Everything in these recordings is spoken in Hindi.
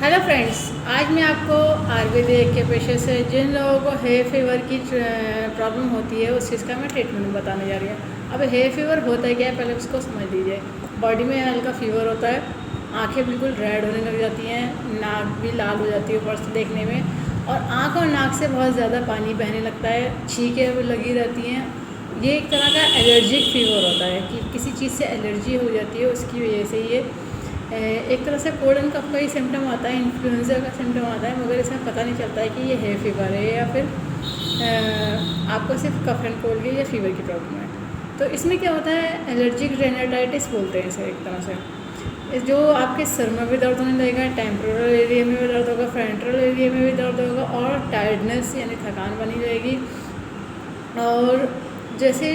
हेलो फ्रेंड्स, आज मैं आपको आयुर्वेदिक के पेशे से जिन लोगों को हेयर फीवर की प्रॉब्लम होती है उस चीज़ का मैं ट्रीटमेंट बताने जा रही हूँ। अब हेयर फीवर होता है क्या है, पहले उसको समझ लीजिए। बॉडी में हल्का फीवर होता है, आंखें बिल्कुल रेड होने लग जाती हैं, नाक भी लाल हो जाती है ऊपर से देखने में, और आँख और नाक से बहुत ज़्यादा पानी बहने लगता है, छींकें लगी रहती हैं। ये एक तरह का एलर्जिक फीवर होता है कि किसी चीज़ से एलर्जी हो जाती है, उसकी वजह से ये एक तरह से कोल्ड एंड कफ का ही सिम्टम आता है, इन्फ्लुएंजा का सिम्टम आता है, मगर इसमें पता नहीं चलता है कि ये है फीवर है या फिर आपको सिर्फ कफ एंड कोल्ड की या फीवर की प्रॉब्लम है। तो इसमें क्या होता है, एलर्जिक रेनाइटिस बोलते हैं इसे एक तरह से। जो आपके सर में भी दर्द होने लगेगा, टेम्पोरल एरिया में भी दर्द होगा, फ्रंटल एरिया में भी दर्द होगा, और टायर्डनेस यानी थकान बनी रहेगी। और जैसे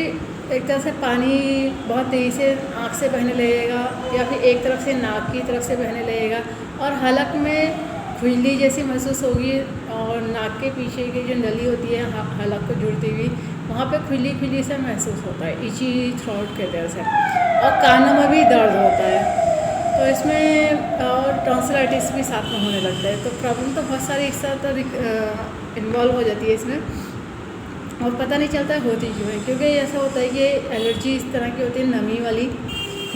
एक तरह से पानी बहुत तेज़ी से आँख से बहने लगेगा, या फिर एक तरफ से नाक की तरफ से बहने लगेगा, और हलक में खुजली जैसी महसूस होगी, और नाक के पीछे की जो नली होती है हलक को जुड़ती हुई, वहाँ पे खुजली सा महसूस होता है, इची थ्रोट के तरह से, और कानों में भी दर्द होता है। तो इसमें और टॉन्सिलाइटिस भी साथ में होने लगता है। तो प्रॉब्लम तो बहुत सारी एक साथ इन्वॉल्व हो जाती है इसमें, और पता नहीं चलता होती क्यों है। क्योंकि ऐसा होता है कि एलर्जी इस तरह की होती है नमी वाली,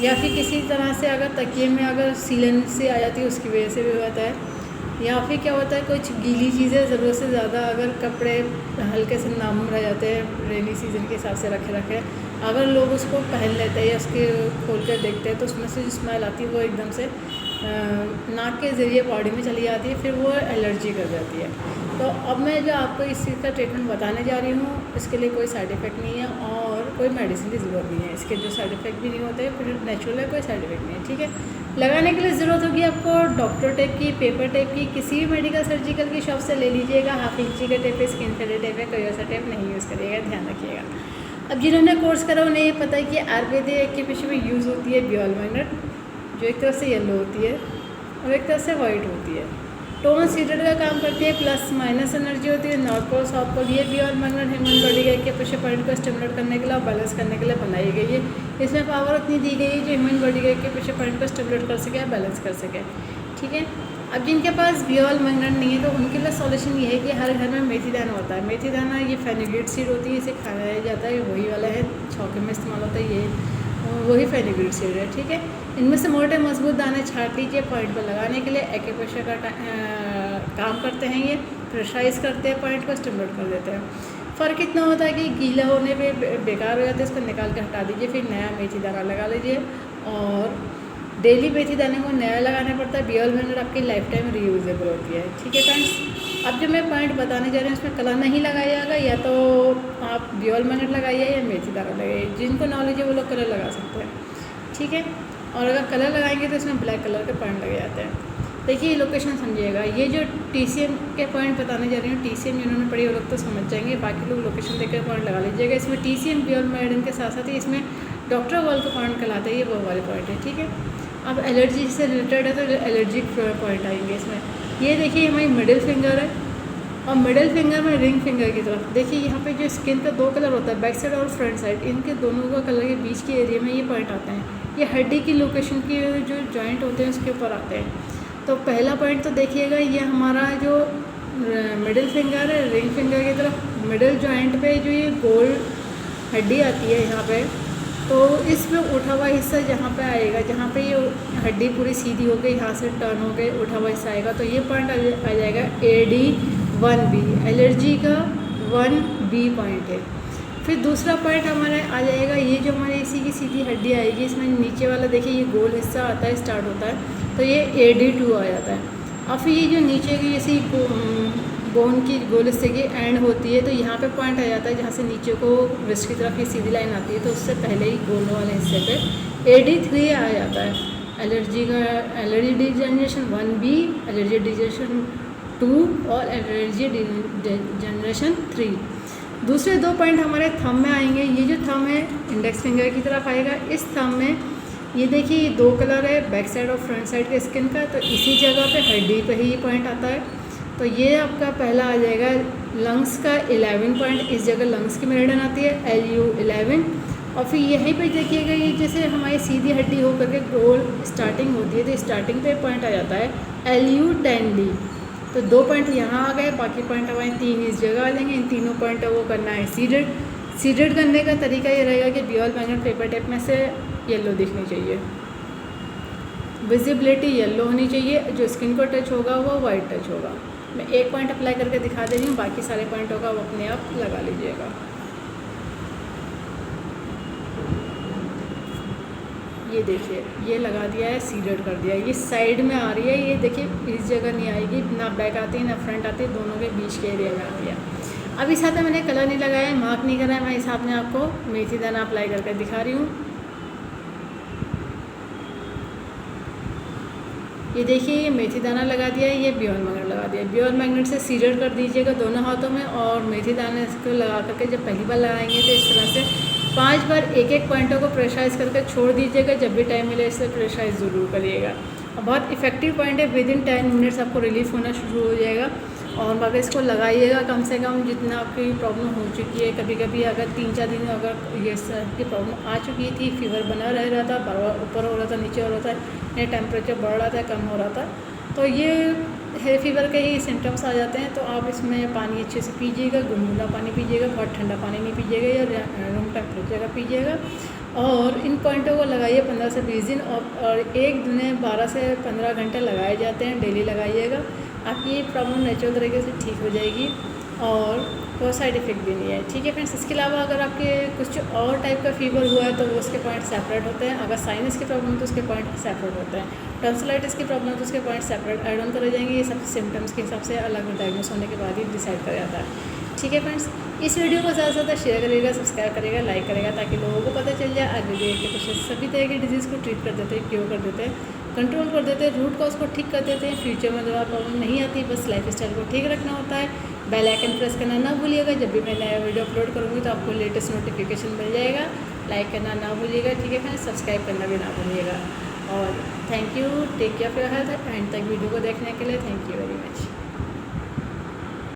या फिर किसी तरह से अगर तकिए में अगर सीलन से आ जाती है उसकी वजह से भी होता है, या फिर क्या होता है कुछ गीली चीज़ें ज़रूरत से ज़्यादा अगर कपड़े हल्के से नाम रह जाते हैं रेनी सीज़न के हिसाब से रखे अगर लोग उसको पहन लेते हैं या उसके खोल कर देखते हैं, तो उसमें से जो स्मेल आती है वो एकदम से नाक के ज़रिए बॉडी में चली जाती है, फिर वो एलर्जी कर जाती है। तो अब मैं जो आपको इस चीज़ का ट्रीटमेंट बताने जा रही हूँ, इसके लिए कोई साइड इफ़ेक्ट नहीं है और कोई मेडिसिन की ज़रूरत नहीं है। इसके जो साइड इफ़ेक्ट भी नहीं होते, फिर नेचुरल है, कोई साइड इफ़ेक्ट नहीं है, ठीक है। लगाने के लिए ज़रूरत होगी आपको डॉक्टर टेप की, पेपर टेप की, किसी भी मेडिकल सर्जिकल की शॉप से ले लीजिएगा। हाफ इंची का टेप है, स्किन फेडेड टेप है, कोई ऐसा टेप नहीं यूज़ करिएगा, ध्यान रखिएगा। अब जिन्होंने कोर्स करा उन्हें ये पता है कि आयुर्वेदिक के पेशे में यूज़ होती है बियोल मैग्नेट, जो एक तरफ से येलो होती है और एक तरफ से वाइट होती है। टोन सीडेड का काम करती है, प्लस माइनस एनर्जी होती है। नॉर्थ पोल साउथ पोल, ये बियोल मैग्नेट ह्यूमन बॉडी के एक्यूप्रेशर पॉइंट को स्टिमुलेट करने के लिए और बैलेंस करने के लिए बनाई गई है। इसमें पावर उतनी दी गई है जो ह्यूमन बॉडी के एक्यूप्रेशर पॉइंट को स्टिमुलेट कर सके, बैलेंस कर सके, ठीक है। अब जिनके पास बियोल मैग्नेट नहीं है तो उनके लिए सॉल्यूशन ये है कि हर घर में मेथी दाना होता है। मेथी दाना ये फेनुग्रीक सीड होती है, इसे खाया जाता है, वही वाला है, छौके में इस्तेमाल होता है, ये वही फेनुग्रीक सीड है, ठीक है। इनमें से मोटे मजबूत दाने छाट लीजिए। पॉइंट पर लगाने के लिए एक्यूप्रेशर का काम करते हैं, ये प्रेशराइज करते हैं, पॉइंट को स्टिमुलेट कर देते हैं। फ़र्क इतना होता है कि गीला होने पे बेकार हो जाता है, इसको निकाल के हटा दीजिए, फिर नया मेथी दाना लगा लीजिए। और डेली मेथी दाने को नया लगाना पड़ता है। बियोल मैग्नेट आपकी लाइफ टाइम रीयूजेबल होती है, ठीक है फ्रेंड्स। अब जो मैं पॉइंट बताने जा रही हूँ उसमें कलर नहीं लगाया जाएगा, या तो आप बियोल मैग्नेट लगाइए या मेथी दाना लगाइए। जिनको नॉलेज है वो लोग कलर लगा सकते हैं, ठीक है। और अगर कलर लगाएंगे तो इसमें ब्लैक कलर के पॉइंट लगे जाते हैं। देखिए लोकेशन समझिएगा, ये जो TCM के पॉइंट बताने जा रही हूँ, TCM जिन्होंने पढ़ी वो लोग तो समझ जाएंगे, बाकी लोग लोकेशन देकर पॉइंट लगा लीजिएगा। इसमें TCM बियोल मैग्नेट के साथ साथ ही इसमें डॉक्टर वॉल का पॉइंट कहलाता है, ये वो वाले पॉइंट है, ठीक है। अब एलर्जी से रिलेटेड है तो एलर्जिक पॉइंट आएंगे इसमें। ये देखिए हमारी मिडिल फिंगर है, और मिडिल फिंगर में रिंग फिंगर की तरफ देखिए, यहाँ पे जो स्किन का दो कलर होता है, बैक साइड और फ्रंट साइड, इनके दोनों का कलर के बीच के एरिया में ये पॉइंट आते हैं। ये हड्डी की लोकेशन की जो जॉइंट होते हैं उसके ऊपर आते हैं। तो पहला पॉइंट तो देखिएगा, ये हमारा जो मिडिल फिंगर है, रिंग फिंगर की तरफ मिडिल जॉइंट पे जो ये गोल हड्डी आती है यहाँ पे, तो इसमें उठा हुआ हिस्सा जहाँ पे आएगा, जहाँ पे ये हड्डी पूरी सीधी हो गई, यहाँ से टर्न हो गई, उठा हुआ हिस्सा आएगा, तो ये पॉइंट आ जाएगा AD1B, एलर्जी का 1B पॉइंट है। फिर दूसरा पॉइंट हमारा आ जाएगा, ये जो हमारे इसी की सीधी हड्डी आएगी, इसमें नीचे वाला देखिए ये गोल हिस्सा आता है, स्टार्ट होता है, तो ये AD2 आ जाता है। और फिर ये जो नीचे की जैसी बोन की गोल हिस्से की एंड होती है, तो यहाँ पे पॉइंट आ जाता है जहाँ से नीचे को रिस्ट की तरफ ये सीधी लाइन आती है, तो उससे पहले ही गोल वाले हिस्से पे AD3 आ जाता है। एलर्जी का allergy degeneration 1B, allergy degeneration 2 और एलर्जी डिजनरेशन 3। दूसरे दो पॉइंट हमारे थंब में आएंगे। ये जो थंब है इंडेक्स फिंगर की तरफ आएगा। इस थंब में ये देखिए ये दो कलर है, बैक साइड और फ्रंट साइड के स्किन का, तो इसी जगह पे हड्डी पे ही ये पॉइंट आता है। तो ये आपका पहला आ जाएगा लंग्स का 11 पॉइंट, इस जगह लंग्स की मेरिडियन आती है LU11। और फिर यहीं पे देखिएगा ये जैसे हमारी सीधी हड्डी होकर के गोल स्टार्टिंग होती है, तो स्टार्टिंग पे पॉइंट आ जाता है LU10D। तो 2 पॉइंट यहाँ आ गए, बाकी पॉइंट हमारे 3 इस जगह आ जाएंगे। इन तीनों पॉइंट को करना है सीडेड। सीडेड करने का तरीका ये रहेगा कि बॉल मैग्नेट पेपर टेप में से येलो दिखनी चाहिए, विजिबिलिटी येलो होनी चाहिए, जो स्किन को टच होगा वो वाइट टच होगा। मैं एक पॉइंट अप्लाई करके दिखा दे रही हूँ, बाकी सारे पॉइंटों का वो अपने आप लगा लीजिएगा। ये देखिए, ये लगा दिया है, सीडेड कर दिया है। ये साइड में आ रही है, ये देखिए इस जगह नहीं आएगी, ना बैक आती है ना फ्रंट आती है, दोनों के बीच के एरिया में आती है। अब इस हाथ में मैंने कलर नहीं लगाया है, मार्क नहीं करा है, मैं इस हाथ में आपको मेथी दाना अप्लाई करके दिखा रही हूँ। ये देखिए, ये मेथी दाना लगा दिया है, ये बॉल मैग्नेट लगा दिया है। बॉल मैग्नेट से सीडेड कर दीजिएगा दोनों हाथों में, और मेथी दाने को लगा करके जब पहली बार लगाएंगे तो इस तरह से 5 बार एक एक पॉइंटों को प्रेशराइज करके छोड़ दीजिएगा। जब भी टाइम मिले इससे प्रेशराइज ज़रूर करिएगा। और बहुत इफेक्टिव पॉइंट है, विद इन 10 मिनट्स आपको रिलीफ होना शुरू हो जाएगा। और अगर इसको लगाइएगा कम से कम जितना आपकी प्रॉब्लम हो चुकी है। कभी कभी अगर 3-4 दिन अगर ये की प्रॉब्लम आ चुकी थी, फीवर बना रह रहा था, बार बार ऊपर हो रहा था, नीचे हो रहा था, या टेम्परेचर बढ़ रहा था, कम हो रहा था, तो ये है फीवर के ही सिम्टम्स आ जाते हैं। तो आप इसमें पानी अच्छे से पीजिएगा, गुनगुना पानी पीजिएगा, बहुत ठंडा पानी नहीं पीजिएगा, या रूम टेम्परेचर का पीजिएगा। और इन पॉइंटों को लगाइए 15 से 20 दिन, और एक दिन में 12 से 15 घंटे लगाए जाते हैं, डेली लगाइएगा। आपकी ये प्रॉब्लम नेचुरल तरीके से ठीक हो जाएगी और कोई साइड इफ़ेक्ट भी नहीं है। ठीक है फ्रेंड्स, इसके अलावा अगर आपके कुछ और टाइप का फीवर हुआ है तो वो उसके पॉइंट सेपरेट होते हैं। अगर साइनस की प्रॉब्लम है तो उसके पॉइंट सेपरेट होते हैं। टॉन्सिलाइटिस की प्रॉब्लम है तो उसके पॉइंट सेपरेट ऐड ऑन करे जाएंगे। ये सब सिम्टम्स के हिसाब से अलग डायग्नोस होने के बाद ही डिसाइड करा जाता है। ठीक है फ्रेंड्स, इस वीडियो को ज़्यादा से ज़्यादा शेयर करिएगा, सब्सक्राइब करिएगा, लाइक करेगा, ताकि लोगों को पता चल जाए आयुर्वेद के पेशेंट सभी तरह की डिजीज़ को ट्रीट कर देते हैं, क्योर कर देते हैं, कंट्रोल कर देते हैं, रूट कॉज को ठीक कर देते हैं। फ्यूचर में दोबारा प्रॉब्लम नहीं आती, बस लाइफ स्टाइल को ठीक रखना होता है। बेल आइकन प्रेस करना ना भूलिएगा, जब भी मैं नया वीडियो अपलोड करूँगी तो आपको लेटेस्ट नोटिफिकेशन मिल जाएगा। लाइक करना ना भूलिएगा, ठीक है फ्रेंड्स, सब्सक्राइब करना भी ना भूलिएगा। और thank you, take care of your health. End तक वीडियो को देखने के लिए थैंक यू वेरी मच।